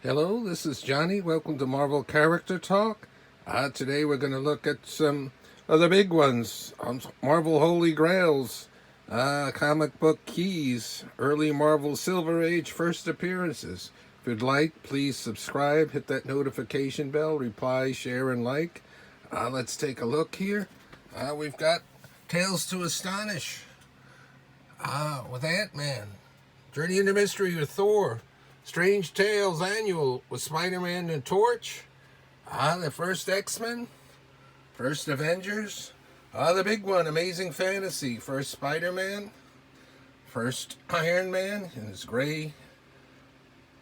Hello, this is Johnny. Welcome to Marvel Character Talk. Today we're going to look at some of the big ones, Marvel Holy Grails, comic book keys, early Marvel Silver Age first appearances. If you'd like, please subscribe, hit that notification bell, reply, share, and like. Let's take a look here. We've got Tales to Astonish with Ant-Man, Journey into Mystery with Thor, Strange Tales Annual with Spider-Man and Torch, the first X-Men, first Avengers, the big one, Amazing Fantasy, first Spider-Man, first Iron Man in his gray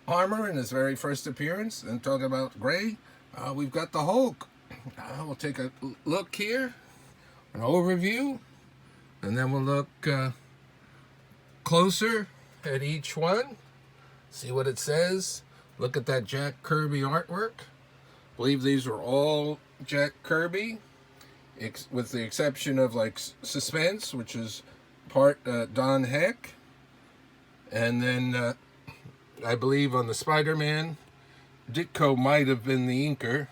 armor in his very first appearance. And talking about gray, we've got the Hulk. We'll take a look here, an overview, and then we'll look closer at each one. See what it says. Look at that Jack Kirby artwork. I believe these are all Jack Kirby, with the exception of like Suspense, which is part Don Heck. And then I believe on the Spider-Man, Ditko might have been the inker.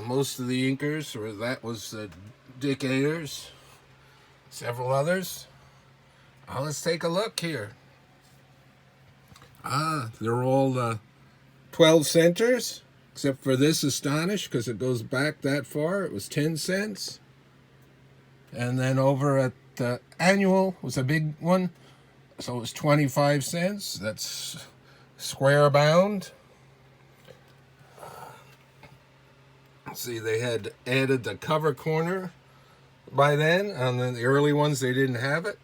Most of the inkers, or that was Dick Ayers, several others. Let's take a look here. They're all 12 centers, except for this Astonish, because it goes back that far. It was 10 cents. And then over at the Annual was a big one, so it was 25 cents. That's square bound. See, they had added the cover corner by then. On the early ones, they didn't have it.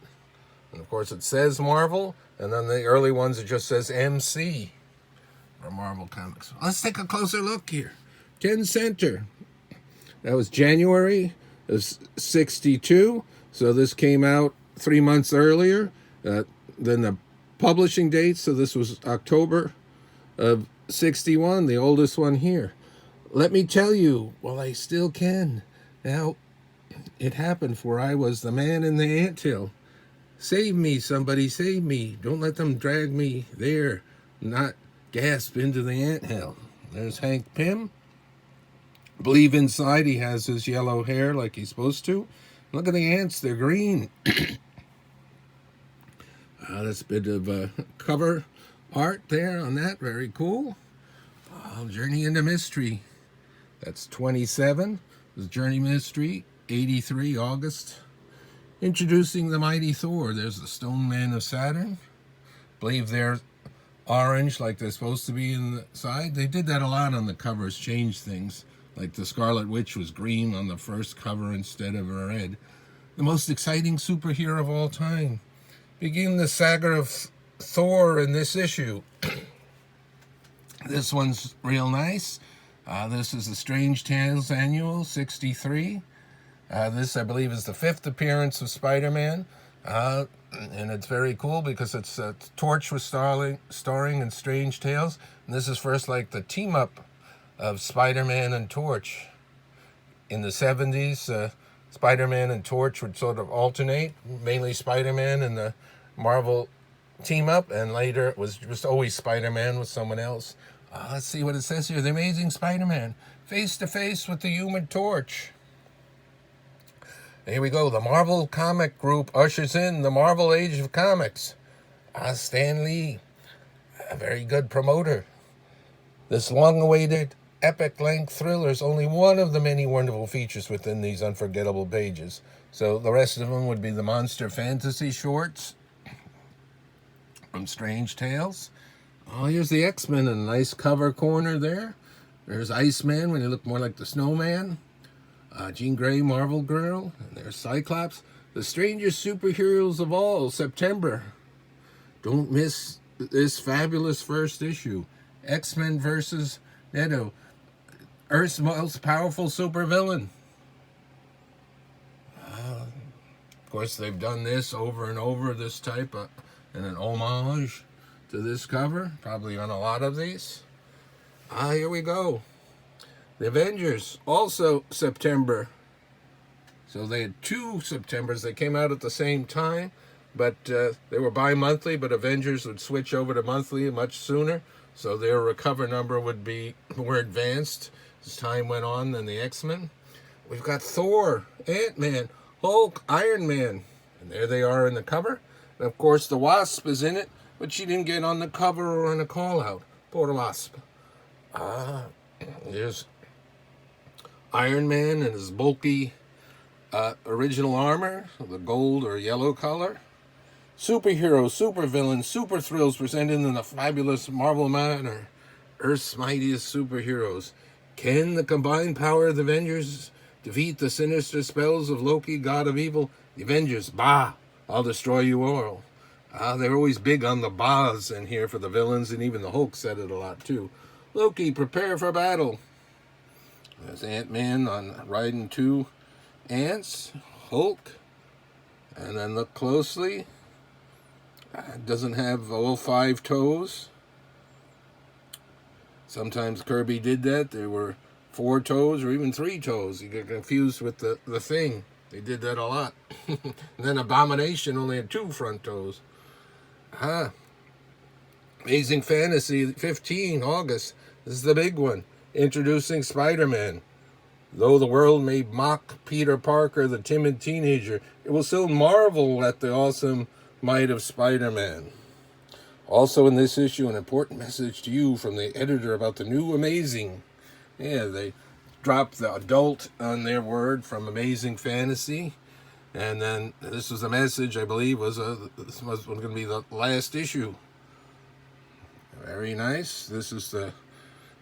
And of course, it says Marvel. And then the early ones, it just says MC for Marvel Comics. Let's take a closer look here. 10 center. That was January of 62. So this came out 3 months earlier than the publishing date. So this was October of 61, the oldest one here. Let me tell you, well, I still can. Now, it happened for I was the man in the anthill. Save me, somebody, save me. Don't let them drag me there, not gasp into the anthill. There's Hank Pym. I believe inside he has his yellow hair like he's supposed to. Look at the ants, they're green. That's a bit of cover art there on that, very cool. Journey into Mystery, that's 27. It was Journey Mystery, 83, August. Introducing the mighty Thor. There's the Stone Man of Saturn. I believe they're orange like they're supposed to be in the side. They did that a lot on the covers, changed things. Like the Scarlet Witch was green on the first cover instead of red. The most exciting superhero of all time. Begin the saga of Thor in this issue. This one's real nice. This is the Strange Tales Annual, 63. This, I believe, is the 5th appearance of Spider-Man, and it's very cool because it's Torch was starring in Strange Tales, and this is first like the team-up of Spider-Man and Torch. In the 70s, Spider-Man and Torch would sort of alternate, mainly Spider-Man and the Marvel team-up, and later it was just always Spider-Man with someone else. Let's see what it says here. The Amazing Spider-Man, face-to-face with the Human Torch. Here we go. The Marvel Comic Group ushers in the Marvel Age of Comics. Stan Lee, a very good promoter. This long-awaited epic-length thriller is only one of the many wonderful features within these unforgettable pages. So the rest of them would be the Monster Fantasy shorts from Strange Tales. Here's the X-Men in a nice cover corner there. There's Iceman when he looked more like the Snowman. Jean Grey, Marvel Girl, and there's Cyclops. The strangest superheroes of all, September. Don't miss this fabulous first issue. X-Men versus Neto, Earth's most powerful supervillain. Of course, they've done this over and over, this type, and an homage to this cover, probably on a lot of these. Here we go. The Avengers, also September. So they had 2 Septembers that came out at the same time. but they were bi-monthly, but Avengers would switch over to monthly much sooner, so their recover number would be more advanced as time went on than the X-Men. We've got Thor, Ant-Man, Hulk, Iron Man, and there they are in the cover. And of course, the Wasp is in it, but she didn't get on the cover or on a call-out. Poor Wasp. There's Iron Man and his bulky original armor, the gold or yellow color. Superheroes, supervillains, super thrills presented in the fabulous Marvel manner. Earth's mightiest superheroes. Can the combined power of the Avengers defeat the sinister spells of Loki, god of evil? The Avengers, bah, I'll destroy you all. They're always big on the bahs in here for the villains, and even the Hulk said it a lot too. Loki, prepare for battle. There's Ant-Man riding 2 ants. Hulk. And then look closely. Doesn't have all 5 toes. Sometimes Kirby did that. There were 4 toes or even 3 toes. You get confused with the thing. They did that a lot. And then Abomination only had 2 front toes. Amazing Fantasy 15, August. This is the big one. Introducing Spider-Man. Though the world may mock Peter Parker, the timid teenager, it will still marvel at the awesome might of Spider-Man. Also in this issue, an important message to you from the editor about the new Amazing. Yeah, they dropped the adult on their word from Amazing Fantasy. And then this was a message, I believe, this was going to be the last issue. Very nice. This is the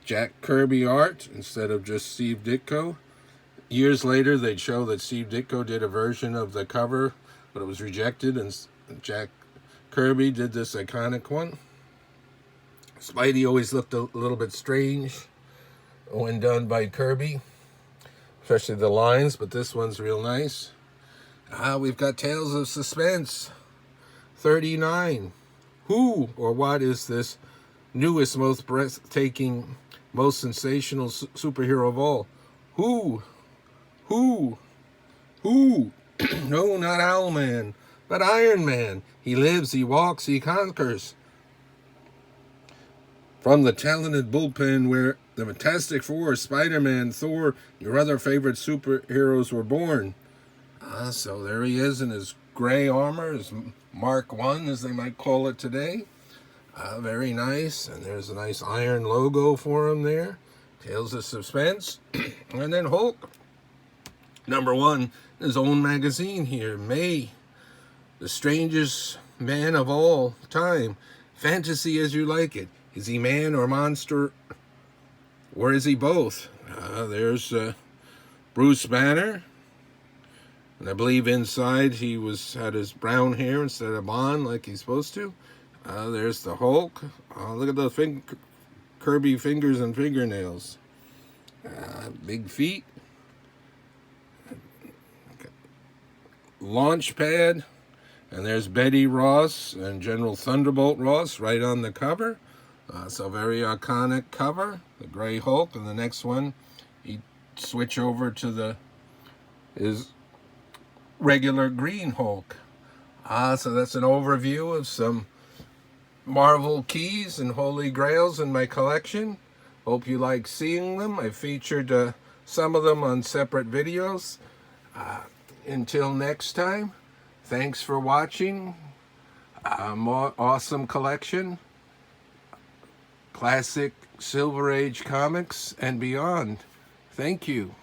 Jack Kirby art instead of just Steve Ditko. Years later, they'd show that Steve Ditko did a version of the cover, but it was rejected, and Jack Kirby did this iconic one. Spidey always looked a little bit strange when done by Kirby, especially the lines, but this one's real nice. We've got Tales of Suspense 39. Who or what is this newest, most breathtaking, most sensational superhero of all? Who? No, not Owlman, but Iron Man. He lives, he walks, he conquers. From the talented bullpen where the Fantastic Four, Spider-Man, Thor, your other favorite superheroes were born. So there he is in his gray armor, his Mark I, as they might call it today. Very nice. And there's a nice iron logo for him there. Tales of Suspense. And then Hulk. #1, his own magazine here. May. The strangest man of all time. Fantasy as you like it. Is he man or monster? Or is he both? There's Bruce Banner. And I believe inside he had his brown hair instead of blonde like he's supposed to. There's the Hulk. Look at the Kirby fingers and fingernails. Big feet. Launch pad. And there's Betty Ross and General Thunderbolt Ross right on the cover. So very iconic cover. The gray Hulk. And the next one, he switch over to his regular green Hulk. So that's an overview of some Marvel keys and Holy Grails in my collection. Hope you like seeing them. I featured some of them on separate videos. Until next time, thanks for watching. More awesome collection. Classic Silver Age comics and beyond. Thank you.